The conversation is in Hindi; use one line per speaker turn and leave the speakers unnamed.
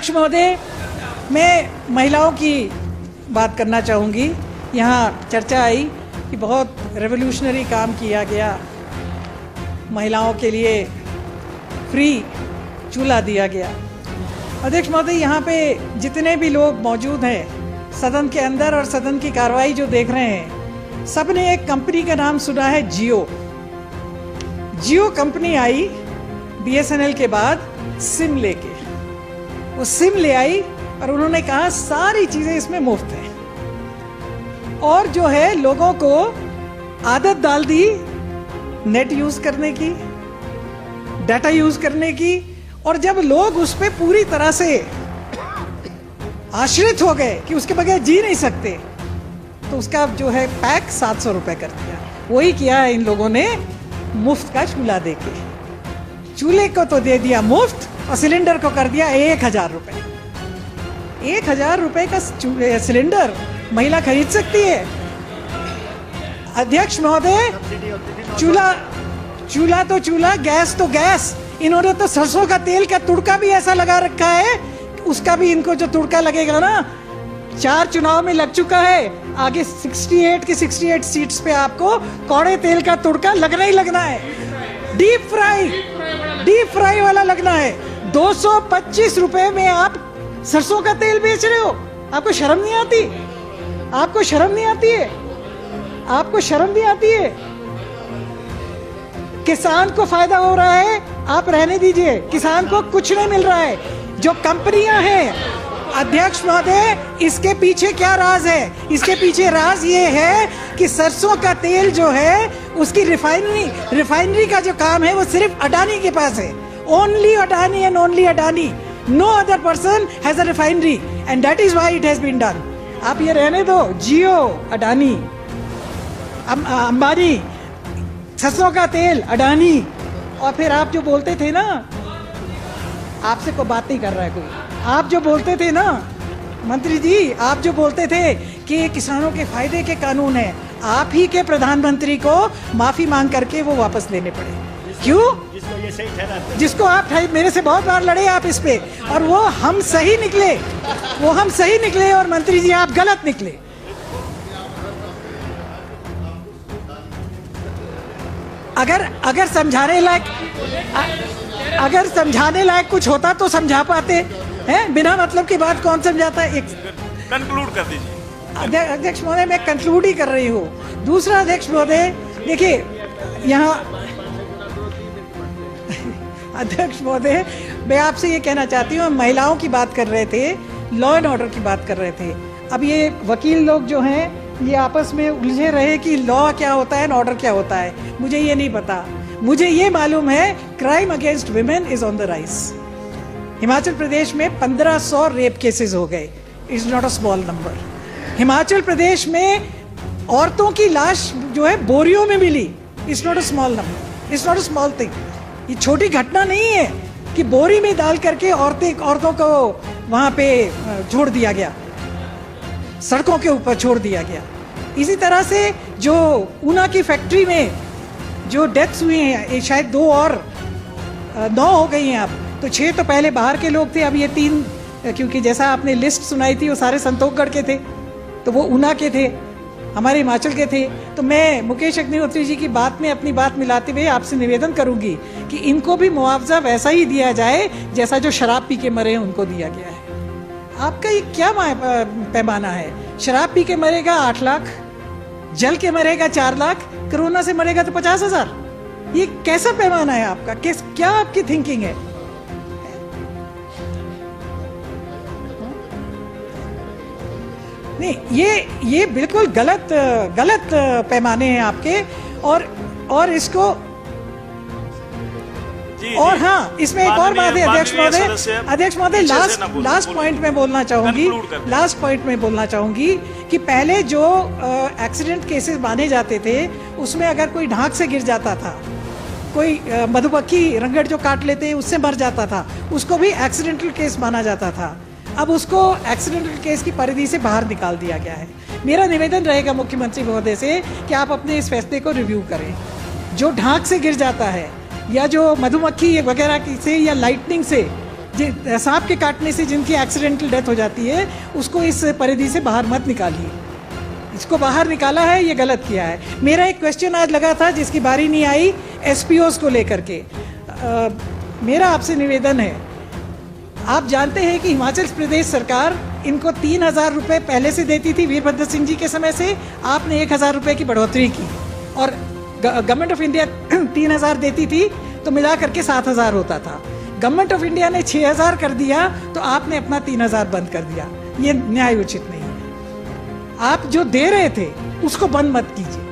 अध्यक्ष महोदय, मैं महिलाओं की बात करना चाहूँगी। यहाँ चर्चा आई कि बहुत रेवोल्यूशनरी काम किया गया, महिलाओं के लिए फ्री चूल्हा दिया गया। अध्यक्ष महोदय, यहाँ पे जितने भी लोग मौजूद हैं सदन के अंदर और सदन की कार्रवाई जो देख रहे हैं, सब ने एक कंपनी का नाम सुना है, जियो। जियो कंपनी आई बीएसएनएल के बाद सिम लेके, वो सिम ले आई और उन्होंने कहा सारी चीजें इसमें मुफ्त है, और जो है लोगों को आदत डाल दी नेट यूज करने की, डाटा यूज करने की, और जब लोग उस पर पूरी तरह से आश्रित हो गए कि उसके बगैर जी नहीं सकते, तो उसका जो है पैक 700 रुपए कर दिया। वही किया है इन लोगों ने मुफ्त का चूल्हा देके। चूल्हे को तो दे दिया मुफ्त और सिलेंडर को कर दिया 1000 रुपए। 1000 रुपए का सिलेंडर महिला खरीद सकती है? अध्यक्ष महोदय, चूल्हा तो चूल्हा, गैस तो गैस। इन्होंने तो सरसों का तेल का तुड़का भी ऐसा लगा रखा है, उसका भी इनको जो तुड़का लगेगा ना, 4 चुनाव में लग चुका है। आगे 68 की 68 सीट्स पे आपको कौड़े तेल का तुड़का लगना ही लगना है। डीप फ्राई वाला लगना है। 225 रुपए में आप सरसों का तेल बेच रहे हो। आपको शर्म नहीं आती? आपको शर्म नहीं आती है? आपको शर्म नहीं आती है? किसान को फायदा हो रहा है, आप रहने दीजिए। किसान को कुछ नहीं मिल रहा है। जो कंपनियां हैं, अध्यक्ष महोदय, इसके पीछे क्या राज है? इसके पीछे राज ये है कि सरसों का तेल जो है उसकी रिफाइनरी का जो काम है वो सिर्फ अडानी के पास है। Only Adani and only Adani. No other person has a refinery and that is why it has been done. आप ये रहने दो। जियो अडानी, अंबानी, सरसों का तेल अडानी। और फिर आप जो बोलते थे ना, आपसे कोई बात नहीं कर रहा है कोई। आप जो बोलते थे ना मंत्री जी, आप जो बोलते थे कि ये किसानों के फायदे के कानून है, आप ही के प्रधानमंत्री को माफी मांग करके वो वापस लेने पड़े। क्यों? जिसको आप मेरे से बहुत बार लड़े आप इस पे, और वो हम सही निकले और मंत्री जी आप गलत निकले। अगर समझाने लायक कुछ होता तो समझा पाते हैं। बिना मतलब की बात कौन समझाता है?
कंक्लूड कर दीजिए।
अध्यक्ष महोदय, मैं कंक्लूड ही कर रही हूँ। दूसरा अध्यक्ष महोदय, देखिए यहाँ अध्यक्ष महोदय, मैं आपसे ये कहना चाहती हूँ, महिलाओं की बात कर रहे थे, लॉ एंड ऑर्डर की बात कर रहे थे। अब ये वकील लोग जो हैं ये आपस में उलझे रहे कि लॉ क्या होता है एंड ऑर्डर क्या होता है। मुझे ये नहीं पता। मुझे ये मालूम है crime against women is on the rise. Himachal Pradesh में 1500 रेप केसेस हो गए। It's not a small number. Himachal Pradesh में औरतों की लाश जो है बोरियों में मिली। It's not a small number, it's not a small thing. ये छोटी घटना नहीं है कि बोरी में डाल करके औरतों को वहां पे छोड़ दिया गया, सड़कों के ऊपर छोड़ दिया गया। इसी तरह से जो ऊना की फैक्ट्री में जो डेथ्स हुई हैं, शायद 2 और 9 हो गई हैं। अब तो 6 तो पहले बाहर के लोग थे, अब ये 3, क्योंकि जैसा आपने लिस्ट सुनाई थी वो सारे संतोषगढ़ के थे, तो वो ऊना के थे, हमारे हिमाचल के थे। तो मैं मुकेश अग्निहोत्री जी की बात में अपनी बात मिलाते हुए आपसे निवेदन करूंगी कि इनको भी मुआवजा वैसा ही दिया जाए जैसा जो शराब पी के मरे हैं उनको दिया गया है। आपका ये क्या पैमाना है? शराब पी के मरेगा 8 लाख, जल के मरेगा 4 लाख, कोरोना से मरेगा तो 50,000। ये कैसा पैमाना है आपका? क्या आपकी थिंकिंग है? नहीं, ये बिल्कुल गलत पैमाने हैं आपके। और इसको और हाँ, इसमें एक और बात है अध्यक्ष महोदय, लास्ट पॉइंट में बोलना चाहूंगी कि पहले जो एक्सीडेंट केसेस माने जाते थे उसमें अगर कोई ढांक से गिर जाता था, कोई मधुमक्खी रंगड़ जो काट लेते उससे मर जाता था, उसको भी एक्सीडेंटल केस माना जाता था। अब उसको एक्सीडेंटल केस की परिधि से बाहर निकाल दिया गया है। मेरा निवेदन रहेगा मुख्यमंत्री महोदय से कि आप अपने इस फैसले को रिव्यू करें। जो ढांक से गिर जाता है या जो मधुमक्खी वगैरह से या लाइटनिंग से सांप के काटने से जिनकी एक्सीडेंटल डेथ हो जाती है, उसको इस परिधि से बाहर मत निकालिए। इसको बाहर निकाला है, ये गलत किया है। मेरा एक क्वेश्चन आज लगा था जिसकी बारी नहीं आई, एसपीओस को लेकर के। मेरा आपसे निवेदन है, आप जानते हैं कि हिमाचल प्रदेश सरकार इनको 3,000 रुपये पहले से देती थी, वीरभद्र सिंह जी के समय से। आपने 1,000 रुपये की बढ़ोतरी की और गवर्नमेंट ऑफ इंडिया 3,000 देती थी, तो मिला करके 7,000 होता था। गवर्नमेंट ऑफ इंडिया ने 6,000 कर दिया, तो आपने अपना 3,000 बंद कर दिया। ये न्याय उचित नहीं है। आप जो दे रहे थे उसको बंद मत कीजिए।